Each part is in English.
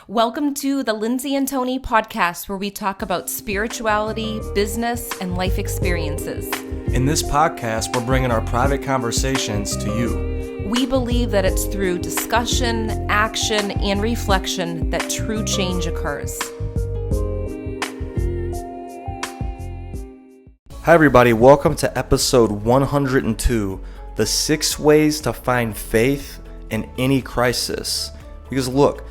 Welcome to the Lindsay and Tony podcast, where we talk about spirituality, business, and life experiences. In this podcast, we're bringing our private conversations to you. We believe that it's through discussion, action, and reflection that true change occurs. Hi everybody, welcome to episode 102, the 6 ways to find faith in any crisis. Because look,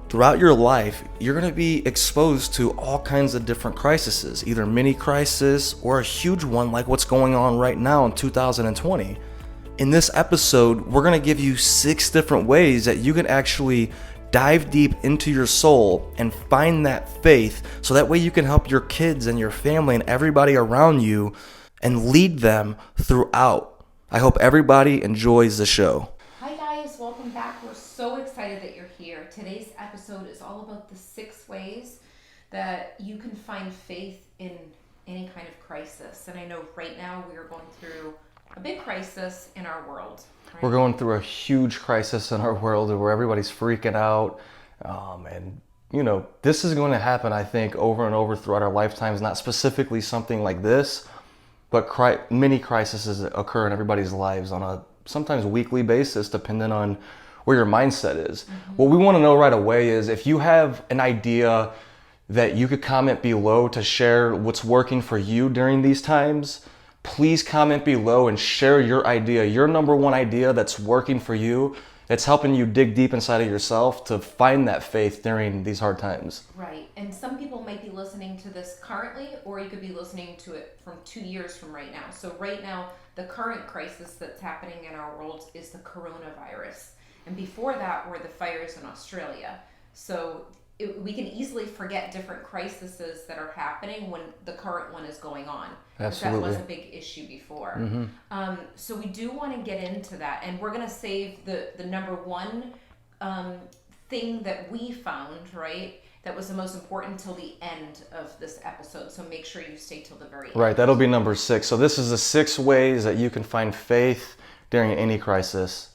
throughout your life, you're going to be exposed to all kinds of different crises, either mini crisis or a huge one like what's going on right now in 2020. In this episode, we're going to give you 6 different ways that you can actually dive deep into your soul and find that faith, so that way you can help your kids and your family and everybody around you and lead them throughout. I hope everybody enjoys the show. Hi guys, welcome back. We're so excited that you're here. Today's episode is all about the 6 ways that you can find faith in any kind of crisis. And I know right now we are going through a big crisis in our world. Right? We're going through a huge crisis in our world where everybody's freaking out. And, you know, this is going to happen, I think, over and over throughout our lifetimes. Not specifically something like this, but many crises occur in everybody's lives on a sometimes weekly basis, depending on where your mindset is. Mm-hmm. What we want to know right away is if you have an idea that you could comment below to share what's working for you during these times. Please comment below and share your idea, your number one idea that's working for you, that's helping you dig deep inside of yourself to find that faith during these hard times. Right. And some people might be listening to this currently, or you could be listening to it from 2 years from right now. So right now, the current crisis that's happening in our world is the coronavirus. And before that were the fires in Australia. So we can easily forget different crises that are happening when the current one is going on. Absolutely. That was a big issue before. Mm-hmm. So we do want to get into that. And we're going to save the number one thing that we found, right, that was the most important till the end of this episode. So make sure you stay till the very end. Right, that'll be number 6. So this is the 6 ways that you can find faith during any crisis.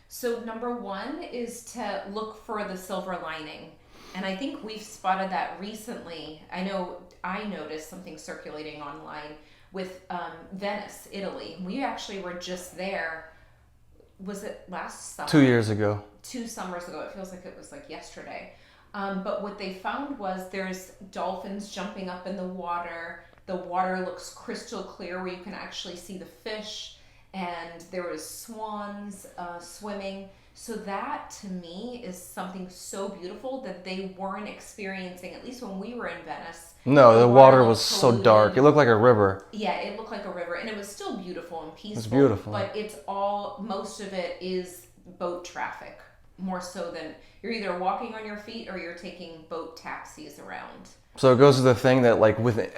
So number 1 is to look for the silver lining. And I think we've spotted that recently. I know I noticed something circulating online with Venice, Italy. We actually were just there. Was it last summer? 2 years ago. 2 summers ago. It feels like it was like yesterday. But what they found was there's dolphins jumping up in the water. The water looks crystal clear where you can actually see the fish. And there was swans swimming. So that, to me, is something so beautiful that they weren't experiencing, at least when we were in Venice. No, the water was so dark. It looked like a river. Yeah, it looked like a river, and it was still beautiful and peaceful. It's beautiful. But most of it is boat traffic, more so than you're either walking on your feet or you're taking boat taxis around. So it goes to the thing that, like, within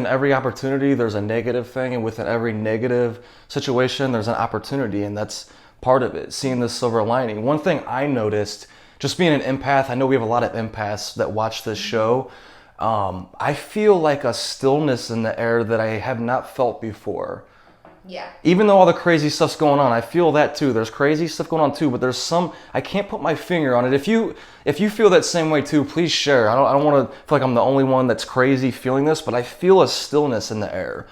every opportunity, there's a negative thing, and within every negative situation, there's an opportunity, and that's part of it, seeing the silver lining. One thing I noticed, just being an empath, I know we have a lot of empaths that watch this show. I feel like a stillness in the air that I have not felt before. Yeah. Even though all the crazy stuff's going on, I feel that too. There's crazy stuff going on too, but there's some, I can't put my finger on it. If you feel that same way too, please share. I don't want to feel like I'm the only one that's crazy feeling this, but I feel a stillness in the air.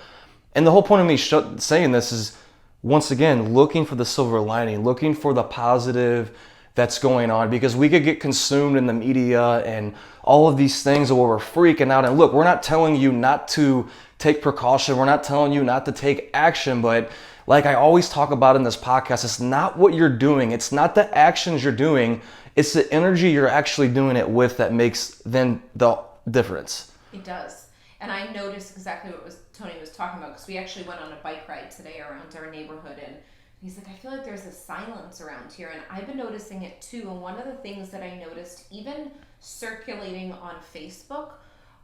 And the whole point of me saying this is, once again, looking for the silver lining, looking for the positive that's going on, because we could get consumed in the media and all of these things where we're freaking out. And look, we're not telling you not to take precaution. We're not telling you not to take action. But like I always talk about in this podcast, it's not what you're doing. It's not the actions you're doing. It's the energy you're actually doing it with that makes then the difference. It does. And I noticed exactly what Tony was talking about, because we actually went on a bike ride today around our neighborhood, and he's like, I feel like there's a silence around here, and I've been noticing it too. And one of the things that I noticed, even circulating on Facebook,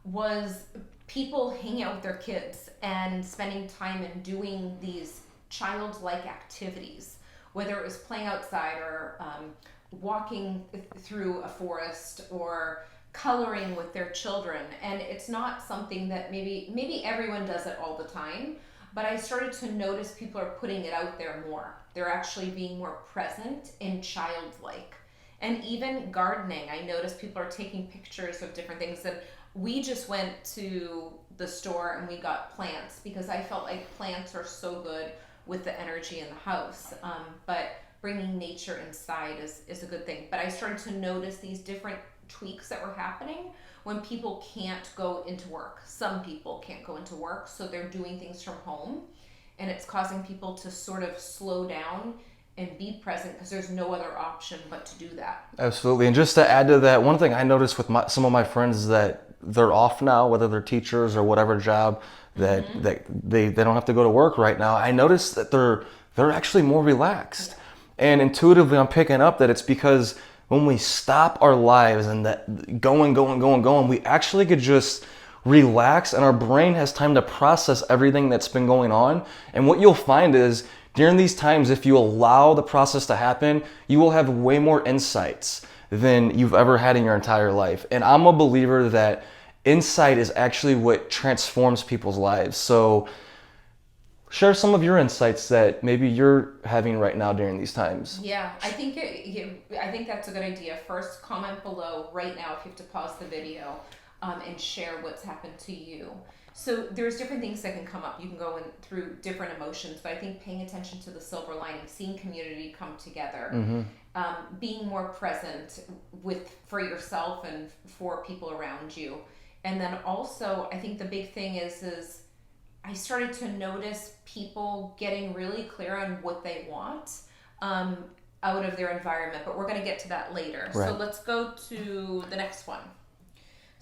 was people hanging out with their kids and spending time and doing these childlike activities, whether it was playing outside or walking through a forest or coloring with their children. And it's not something that maybe everyone does it all the time, but I started to notice people are putting it out there more. They're actually being more present and childlike. And even gardening, I noticed people are taking pictures of different things. And we just went to the store and we got plants because I felt like plants are so good with the energy in the house. But bringing nature inside is a good thing. But I started to notice these different tweaks that were happening when people can't go into work. Some people can't go into work, so they're doing things from home. And it's causing people to sort of slow down and be present because there's no other option but to do that. Absolutely. And just to add to that, one thing I noticed with some of my friends is that they're off now, whether they're teachers or whatever job, that they don't have to go to work right now. I noticed that they're actually more relaxed. And intuitively I'm picking up that it's because when we stop our lives and that going, we actually could just relax and our brain has time to process everything that's been going on. And what you'll find is during these times, if you allow the process to happen, you will have way more insights than you've ever had in your entire life. And I'm a believer that insight is actually what transforms people's lives. So share some of your insights that maybe you're having right now during these times. Yeah, I think I think that's a good idea. First, comment below right now if you have to pause the video and share what's happened to you. So there's different things that can come up. You can go through different emotions, but I think paying attention to the silver lining, seeing community come together, being more present for yourself and for people around you, and then also I think the big thing is I started to notice people getting really clear on what they want out of their environment, but we're going to get to that later. Right. So let's go to the next one.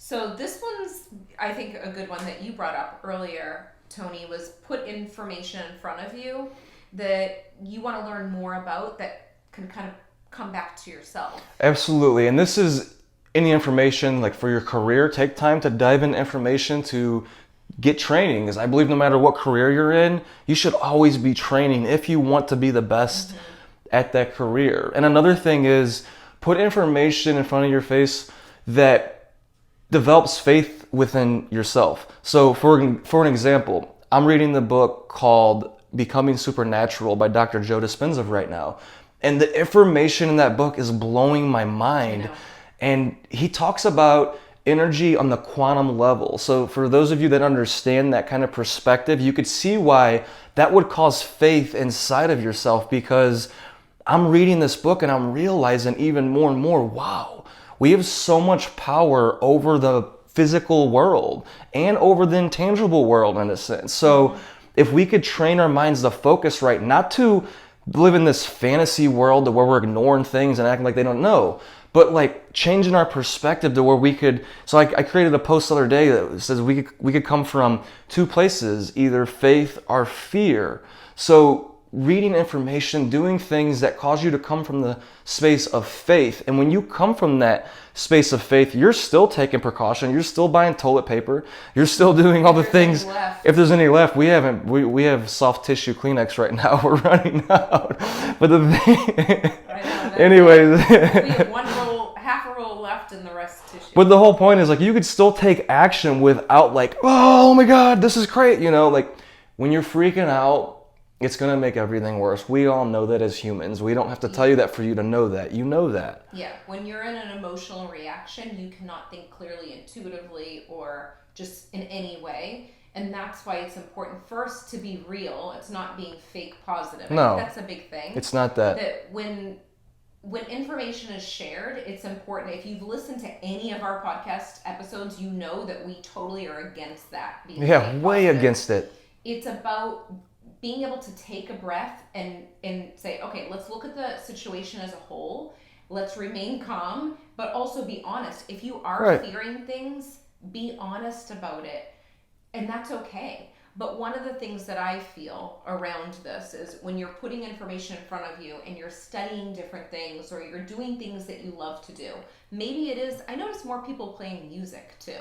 So this one's, I think, a good one that you brought up earlier, Tony, was put information in front of you that you want to learn more about that can kind of come back to yourself. Absolutely. And this is any information like for your career. Take time to dive into information to get training, because I believe no matter what career you're in, you should always be training if you want to be the best at that career. And another thing is put information in front of your face that develops faith within yourself. So for an example, I'm reading the book called Becoming Supernatural by Dr. Joe Dispenza right now. And the information in that book is blowing my mind. And he talks about energy on the quantum level. So for those of you that understand that kind of perspective, you could see why that would cause faith inside of yourself, because I'm reading this book and I'm realizing even more and more, wow, we have so much power over the physical world and over the intangible world in a sense. So if we could train our minds to focus right, not to live in this fantasy world where we're ignoring things and acting like they don't know, but like changing our perspective to where we could. So I created a post the other day that says we could come from two places, either faith or fear. So reading information, doing things that cause you to come from the space of faith. And when you come from that space of faith, you're still taking precaution. You're still buying toilet paper. You're still doing all the things. If there's any left, we have soft tissue Kleenex right now. We're running out. But the thing, anyways, we have half a roll left and the rest tissue. But the whole point is like you could still take action without like, oh my God, this is great. You know, like when you're freaking out, it's going to make everything worse. We all know that as humans. We don't have to tell you that for you to know that. You know that. Yeah. When you're in an emotional reaction, you cannot think clearly, intuitively, or just in any way. And that's why it's important first to be real. It's not being fake positive. No. I think that's a big thing. It's not that. That when information is shared, it's important. If you've listened to any of our podcast episodes, you know that we totally are against that. Yeah, way against it. It's about being able to take a breath and say, okay, let's look at the situation as a whole. Let's remain calm, but also be honest. If you are fearing things, be honest about it. And that's okay. But one of the things that I feel around this is when you're putting information in front of you and you're studying different things or you're doing things that you love to do. Maybe it is, I notice more people playing music too.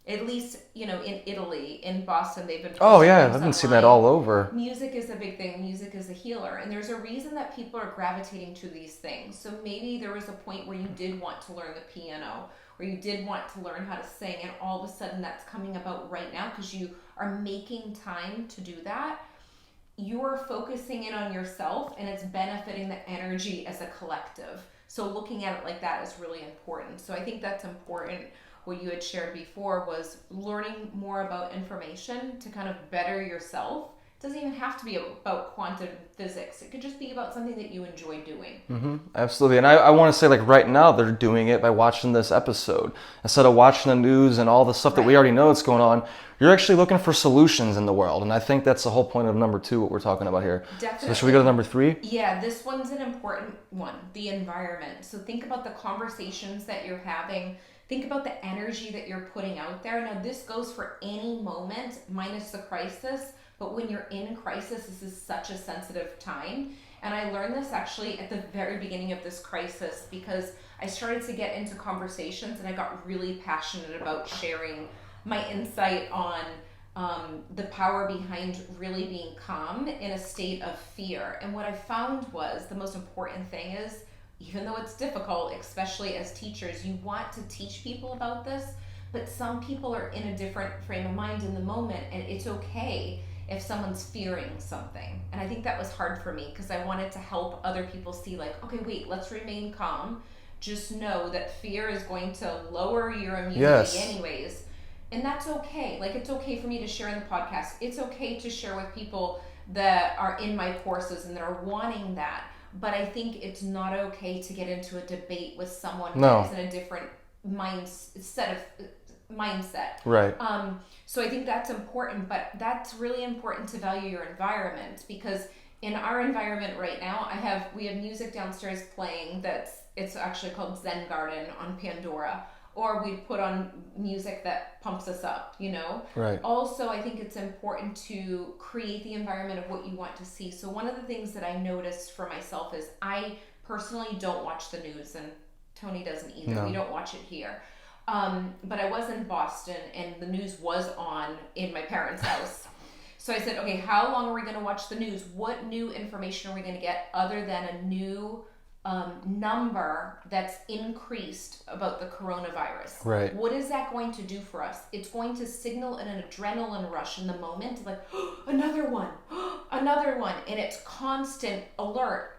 At least, in Italy, in Boston, they've been... Oh, yeah, I've been seeing that all over. Music is a big thing. Music is a healer. And there's a reason that people are gravitating to these things. So maybe there was a point where you did want to learn the piano, or you did want to learn how to sing, and all of a sudden that's coming about right now because you are making time to do that. You're focusing in on yourself, and it's benefiting the energy as a collective. So looking at it like that is really important. So I think that's important. What you had shared before was learning more about information to kind of better yourself. It doesn't even have to be about quantum physics. It could just be about something that you enjoy doing. Mm-hmm. Absolutely. And I want to say, like, right now they're doing it by watching this episode. Instead of watching the news and all the stuff that we already know that's going on, you're actually looking for solutions in the world. And I think that's the whole point of number 2, what we're talking about here. Definitely. So should we go to number 3? Yeah, this one's an important one, the environment. So think about the conversations that you're having. Think about the energy that you're putting out there. Now, this goes for any moment, minus the crisis. But when you're in crisis, this is such a sensitive time. And I learned this actually at the very beginning of this crisis, because I started to get into conversations and I got really passionate about sharing my insight on the power behind really being calm in a state of fear. And what I found was the most important thing is, even though it's difficult, especially as teachers, you want to teach people about this, but some people are in a different frame of mind in the moment, and it's okay if someone's fearing something. And I think that was hard for me, because I wanted to help other people see, like, okay, wait, let's remain calm. Just know that fear is going to lower your immunity anyways. And that's okay. Like, it's okay for me to share in the podcast. It's okay to share with people that are in my courses and that are wanting that. But I think it's not okay to get into a debate with someone that is in a different mindset. Right. So I think that's important, but that's really important to value your environment, because in our environment right now, we have music downstairs playing it's actually called Zen Garden on Pandora, or we put on music that pumps us up, you know? Right. Also, I think it's important to create the environment of what you want to see. So one of the things that I noticed for myself is I personally don't watch the news, and Tony doesn't either. No. We don't watch it here. But I was in Boston and the news was on in my parents' house. So I said, okay, how long are we going to watch the news? What new information are we going to get other than a new number that's increased about the coronavirus? Right. What is that going to do for us? It's going to signal an adrenaline rush in the moment, like, oh, another one, another one. And it's constant alert.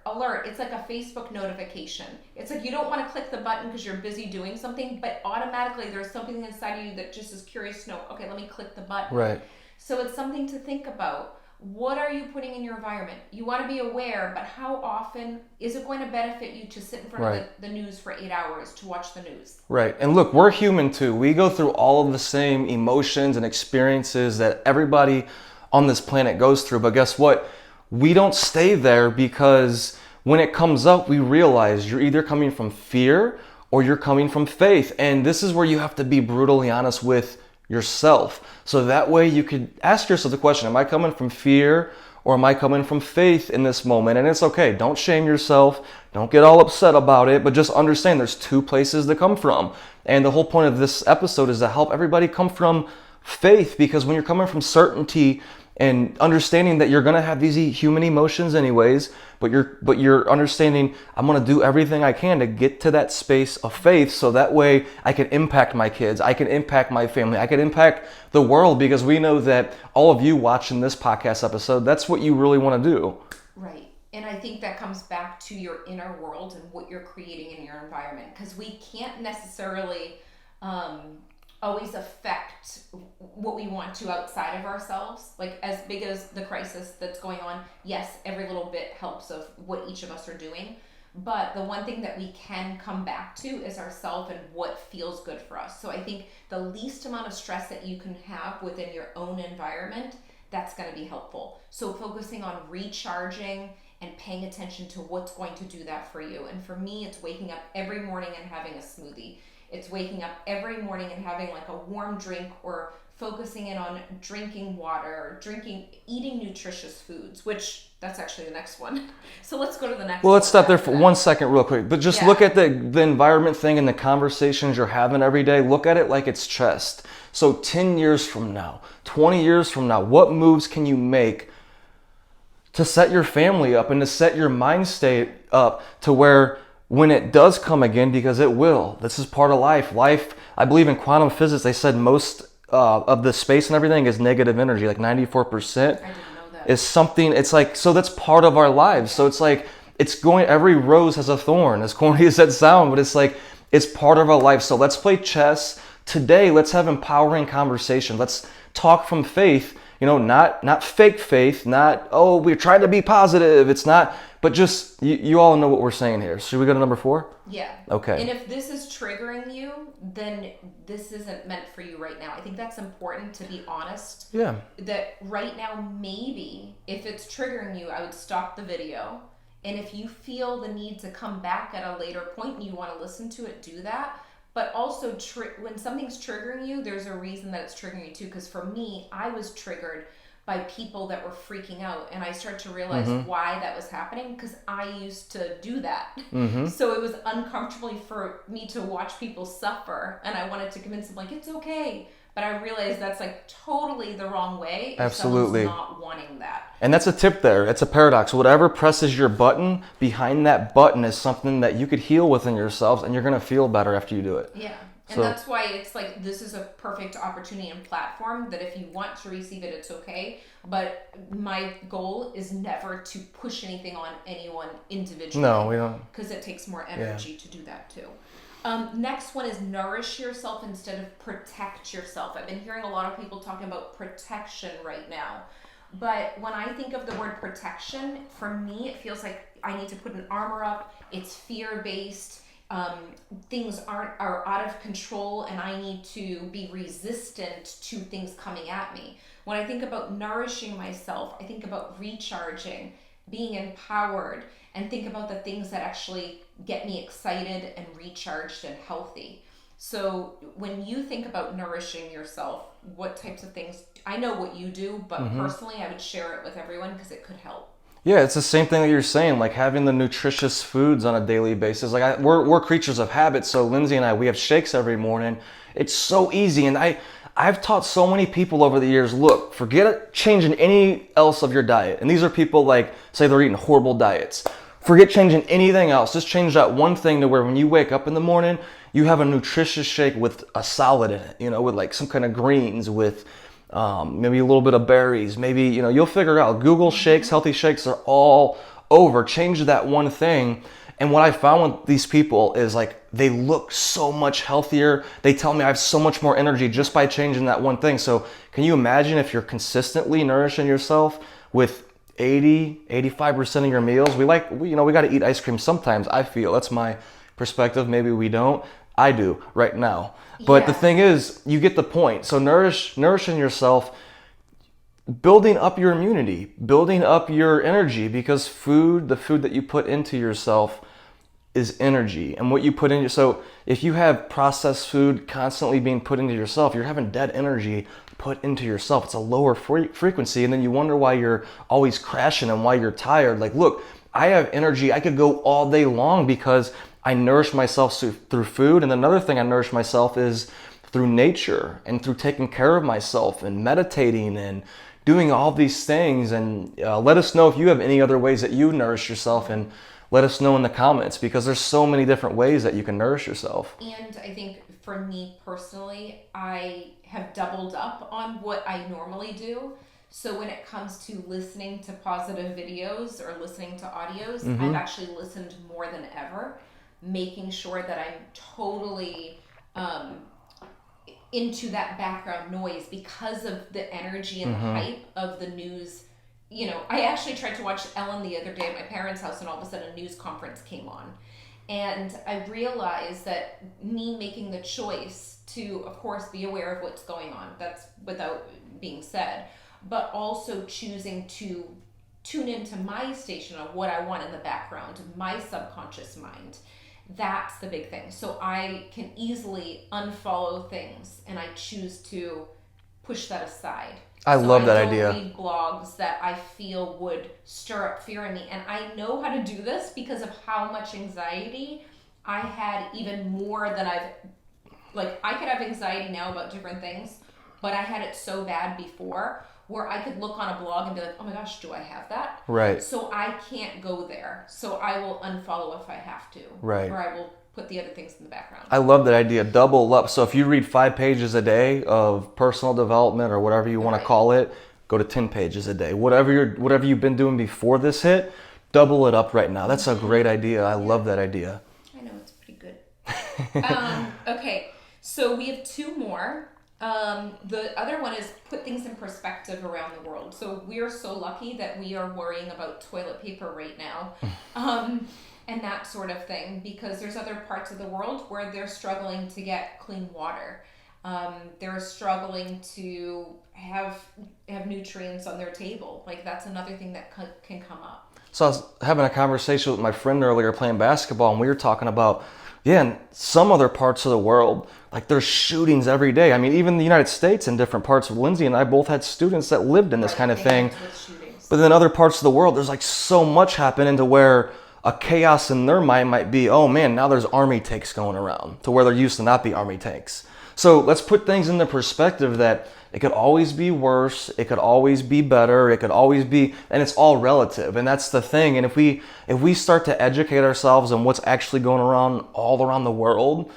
It's like a Facebook notification. It's like you don't want to click the button because you're busy doing something, but automatically there's something inside of you that just is curious to know, okay, let me click the button. Right. So it's something to think about. What are you putting in your environment? You want to be aware, but how often is it going to benefit you to sit in front of the news for 8 hours to watch the news? Right. And look, we're human too. We go through all of the same emotions and experiences that everybody on this planet goes through. But guess what? We don't stay there, because when it comes up, we realize you're either coming from fear or you're coming from faith. And this is where you have to be brutally honest with yourself. So that way you could ask yourself the question, am I coming from fear or am I coming from faith in this moment? And it's okay. Don't shame yourself. Don't get all upset about it, but just understand there's 2 places to come from. And the whole point of this episode is to help everybody come from faith, because when you're coming from certainty and understanding that you're going to have these human emotions anyways, but you're understanding, I'm going to do everything I can to get to that space of faith, so that way I can impact my kids, I can impact my family, I can impact the world, because we know that all of you watching this podcast episode, that's what you really want to do. Right. And I think that comes back to your inner world and what you're creating in your environment, because we can't necessarily always affect what we want to outside of ourselves. Like, as big as the crisis that's going on, yes, every little bit helps of what each of us are doing. But the one thing that we can come back to is ourselves and what feels good for us. So I think the least amount of stress that you can have within your own environment, that's going to be helpful. So focusing on recharging and paying attention to what's going to do that for you. And for me, it's waking up every morning and having a smoothie. It's waking up every morning and having like a warm drink, or focusing in on drinking water, eating nutritious foods, which that's actually the next one. So let's go to the next one. Well, let's stop there for 1 second real quick. But just look at the environment thing and the conversations you're having every day. Look at it like it's chess. So 10 years from now, 20 years from now, what moves can you make to set your family up and to set your mind state up to where when it does come again, because it will, this is part of life. I believe in quantum physics, they said most of the space and everything is negative energy, like 94%. I didn't know that. Is something, it's like, so that's part of our lives. So it's like, every rose has a thorn, as corny as that sound, but it's like, it's part of our life. So let's play chess. Today, let's have empowering conversation. Let's talk from faith, not fake faith, not, oh, we're trying to be positive. It's not, but just, you all know what we're saying here. Should we go to number 4? Yeah. Okay. And if this is triggering you, then this isn't meant for you right now. I think that's important to be honest. Yeah. That right now, maybe if it's triggering you, I would stop the video. And if you feel the need to come back at a later point and you want to listen to it, do that. But also, when something's triggering you, there's a reason that it's triggering you too. Because for me, I was triggered by people that were freaking out. And I started to realize why that was happening, because I used to do that. So it was uncomfortable for me to watch people suffer. And I wanted to convince them, like, it's okay. But I realized that's like totally the wrong way if Absolutely. someone's not wanting that. And that's a tip there. It's a paradox. Whatever presses your button, behind that button is something that you could heal within yourselves, and you're going to feel better after you do it. Yeah. And that's why it's like, this is a perfect opportunity and platform that if you want to receive it, it's okay. But my goal is never to push anything on anyone individually. No, we don't. Because it takes more energy to do that too. Next one is nourish yourself instead of protect yourself. I've been hearing a lot of people talking about protection right now. But when I think of the word protection, for me, it feels like I need to put an armor up. It's fear-based. Things are out of control, and I need to be resistant to things coming at me. When I think about nourishing myself, I think about recharging, being empowered, and think about the things that actually get me excited and recharged and healthy. So when you think about nourishing yourself, what types of things? I know what you do, but personally, I would share it with everyone because it could help. Yeah, it's the same thing that you're saying, like having the nutritious foods on a daily basis. Like we're creatures of habit, so Lindsay and I, we have shakes every morning. It's so easy, and I've taught so many people over the years, look, forget changing any else of your diet. And these are people like, say they're eating horrible diets. Forget changing anything else. Just change that one thing to where when you wake up in the morning, you have a nutritious shake with a salad in it, with like some kind of greens, with maybe a little bit of berries. Maybe, you'll figure it out. Google shakes, healthy shakes are all over. Change that one thing. And what I found with these people is like, they look so much healthier. They tell me I have so much more energy just by changing that one thing. So can you imagine if you're consistently nourishing yourself with 85% of your meals? We got to eat ice cream sometimes, I feel. That's my perspective. Maybe we don't. I do right now. But the thing is, you get the point. So nourishing yourself, building up your immunity, building up your energy, because the food that you put into yourself is energy. And what you put in, so if you have processed food constantly being put into yourself, you're having dead energy put into yourself. It's a lower frequency, and then you wonder why you're always crashing and why you're tired. Like, look, I have energy. I could go all day long because I nourish myself through food. And another thing I nourish myself is through nature and through taking care of myself and meditating and doing all these things. And let us know if you have any other ways that you nourish yourself, and let us know in the comments, because there's so many different ways that you can nourish yourself. And I think for me personally, I have doubled up on what I normally do. So when it comes to listening to positive videos or listening to audios, I've actually listened more than ever, making sure that I'm totally into that background noise because of the energy and the hype of the news. I actually tried to watch Ellen the other day at my parents' house, and all of a sudden a news conference came on. And I realized that me making the choice to, of course, be aware of what's going on, that's without being said, but also choosing to tune into my station of what I want in the background, my subconscious mind. That's the big thing. So I can easily unfollow things, and I choose to push that aside. I love that idea. I don't read blogs that I feel would stir up fear in me. And I know how to do this because of how much anxiety I had, even more than I could have anxiety now about different things, but I had it so bad before where I could look on a blog and be like, oh my gosh, do I have that? Right. So I can't go there. So I will unfollow if I have to. Right. Or I will put the other things in the background. I love that idea. Double up. So if you read 5 pages a day of personal development or whatever you want to call it, go to 10 pages a day. Whatever you've been doing before this hit, double it up right now. That's a great idea. I love that idea. I know, it's pretty good. Okay, so we have two more. The other one is put things in perspective around the world. So we're so lucky that we are worrying about toilet paper right now, and that sort of thing, because there's other parts of the world where they're struggling to get clean water. They're struggling to have nutrients on their table. Like, that's another thing that can come up. So I was having a conversation with my friend earlier playing basketball, and we were talking about, in some other parts of the world, like there's shootings every day. I mean, even the United States, in different parts of Lindsay and I both had students that lived in this kind of thing. But in other parts of the world, there's like so much happening to where a chaos in their mind might be, oh man, now there's army tanks going around, to where there used to not be army tanks. So let's put things into perspective that it could always be worse, it could always be better, it could always be, and it's all relative. And that's the thing. And if we start to educate ourselves on what's actually going around all around the world,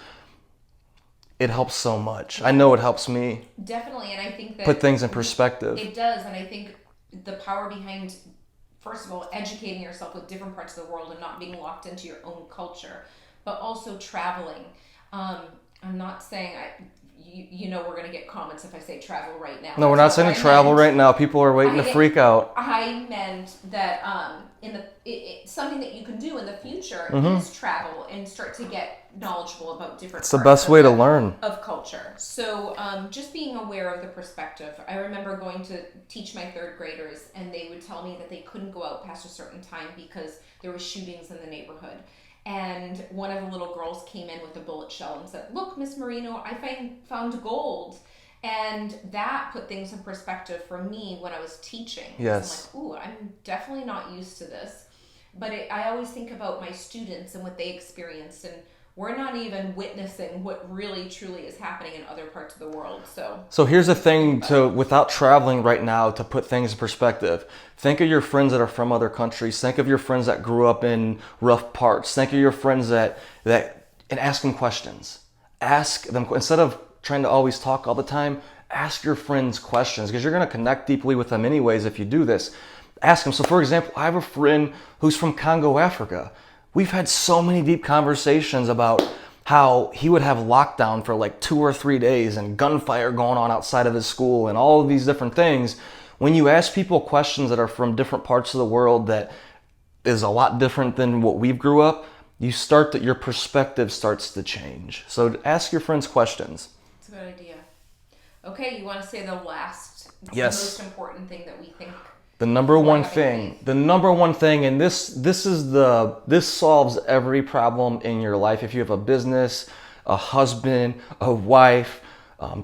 it helps so much. I know it helps me. Definitely, and I think that put things in perspective. It does, and I think the power behind, first of all, educating yourself with different parts of the world and not being locked into your own culture, but also traveling. I'm not saying we're going to get comments if I say travel right now. No, we're not saying travel right now. People are waiting to freak out. I meant that something that you can do in the future is travel and start to get knowledgeable about different. It's the best way to learn of culture. So just being aware of the perspective. I remember going to teach my third graders, and they would tell me that they couldn't go out past a certain time because there was shootings in the neighborhood. And one of the little girls came in with a bullet shell and said, "Look, Miss Marino, I found gold." And that put things in perspective for me when I was teaching. Yes. I'm like, ooh, I'm definitely not used to this. But I always think about my students and what they experienced, and we're not even witnessing what really truly is happening in other parts of the world. So here's the thing, without traveling right now, to put things in perspective. Think of your friends that are from other countries. Think of your friends that grew up in rough parts. Think of your friends and ask them questions. Ask them, instead of trying to always talk all the time, ask your friends questions, because you're going to connect deeply with them anyways if you do this. Ask them. So for example, I have a friend who's from Congo, Africa. We've had so many deep conversations about how he would have lockdown for like 2 or 3 days and gunfire going on outside of his school and all of these different things. When you ask people questions that are from different parts of the world that is a lot different than what we've grew up, your perspective starts to change. So ask your friends questions. It's a good idea. Okay, you want to say the last, yes, most important thing that we think. The number one thing, and this solves every problem in your life. If you have a business, a husband, a wife,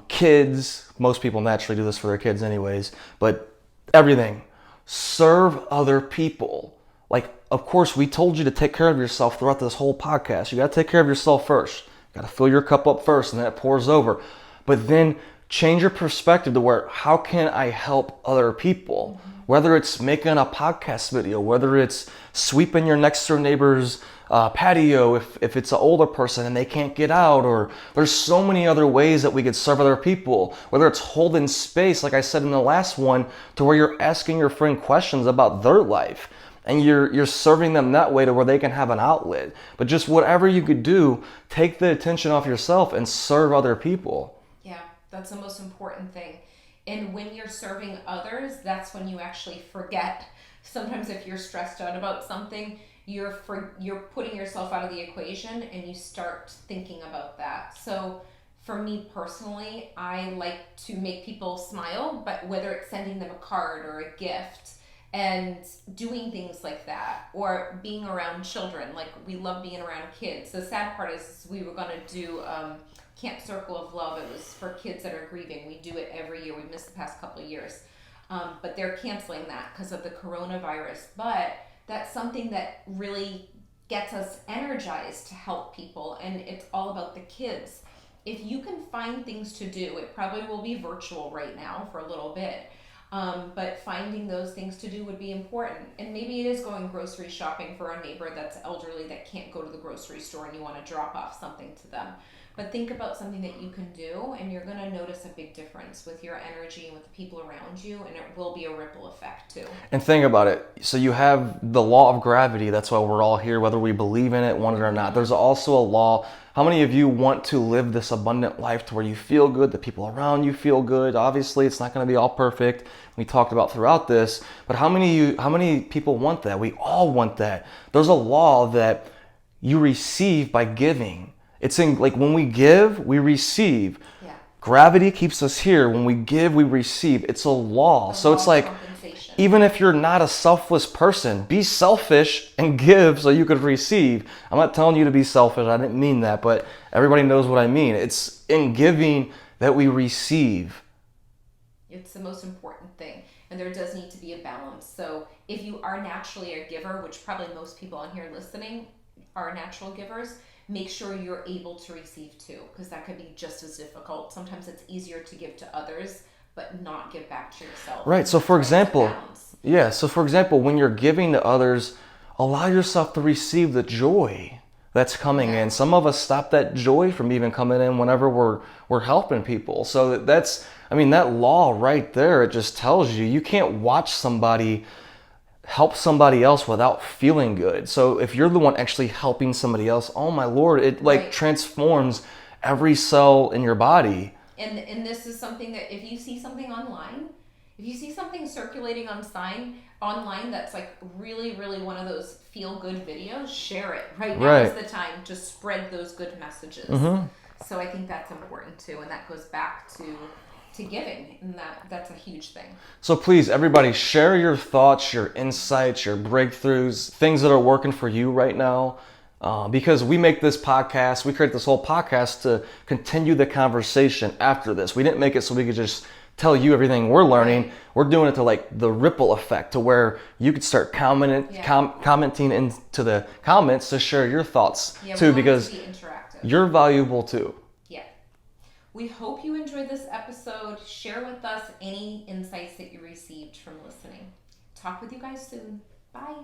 kids, most people naturally do this for their kids anyways, but everything, serve other people. Like, of course, we told you to take care of yourself throughout this whole podcast. You got to take care of yourself first. You got to fill your cup up first, and then it pours over. But then change your perspective to where, how can I help other people? Whether it's making a podcast video, whether it's sweeping your next door neighbor's patio if it's an older person and they can't get out, or there's so many other ways that we could serve other people. Whether it's holding space, like I said in the last one, to where you're asking your friend questions about their life and you're serving them that way to where they can have an outlet. But just whatever you could do, take the attention off yourself and serve other people. Yeah, that's the most important thing. And when you're serving others, that's when you actually forget. Sometimes if you're stressed out about something, you're putting yourself out of the equation and you start thinking about that. So for me personally, I like to make people smile, but whether it's sending them a card or a gift and doing things like that, or being around children. Like, we love being around kids. The sad part is we were going to do Camp Circle of Love. It was for kids that are grieving. We do it every year. We missed the past couple of years. But they're canceling that because of the coronavirus. But that's something that really gets us energized to help people. And it's all about the kids. If you can find things to do, it probably will be virtual right now for a little bit. But finding those things to do would be important. And maybe it is going grocery shopping for a neighbor that's elderly that can't go to the grocery store and you want to drop off something to them. But think about something that you can do, and you're going to notice a big difference with your energy and with the people around you, and it will be a ripple effect too. And think about it. So you have the law of gravity. That's why we're all here, whether we believe in it, want it or not. There's also a law. How many of you want to live this abundant life to where you feel good, the people around you feel good? Obviously, it's not going to be all perfect. We talked about throughout this, but how many people want that? We all want that. There's a law that you receive by giving. It's in, like, when we give, we receive. Yeah. Gravity keeps us here. When we give, we receive. It's a law. So it's like, even if you're not a selfless person, be selfish and give so you could receive. I'm not telling you to be selfish. I didn't mean that, but everybody knows what I mean. It's in giving that we receive. It's the most important thing. And there does need to be a balance. So if you are naturally a giver, which probably most people on here listening are natural givers, make sure you're able to receive too, because that could be just as difficult. Sometimes it's easier to give to others, but not give back to yourself. Right. So for example, when you're giving to others, allow yourself to receive the joy that's coming in. Some of us stop that joy from even coming in whenever we're helping people. So that law right there, it just tells you can't watch somebody help somebody else without feeling good. So if you're the one actually helping somebody else, oh my Lord, it transforms every cell in your body. And this is something that if you see something online, if you see something circulating online that's like really, really one of those feel-good videos, share it. Right now is the time to spread those good messages. Mm-hmm. So I think that's important too, and that goes back to giving, and that's a huge thing. So please, everybody, share your thoughts, your insights, your breakthroughs, things that are working for you right now. Because we make this podcast, we create this whole podcast to continue the conversation after this. We didn't make it so we could just tell you everything we're learning. Right. We're doing it to like the ripple effect, to where you could start commenting into the comments to share your thoughts too, because you're valuable too. We hope you enjoyed this episode. Share with us any insights that you received from listening. Talk with you guys soon. Bye.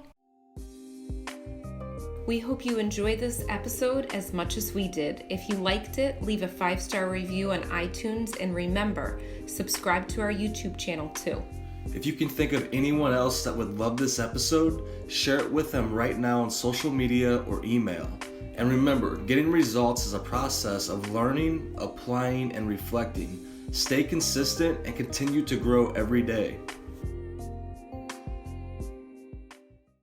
We hope you enjoyed this episode as much as we did. If you liked it, leave a 5-star review on iTunes, and remember, subscribe to our YouTube channel too. If you can think of anyone else that would love this episode, share it with them right now on social media or email. And remember, getting results is a process of learning, applying, and reflecting. Stay consistent and continue to grow every day.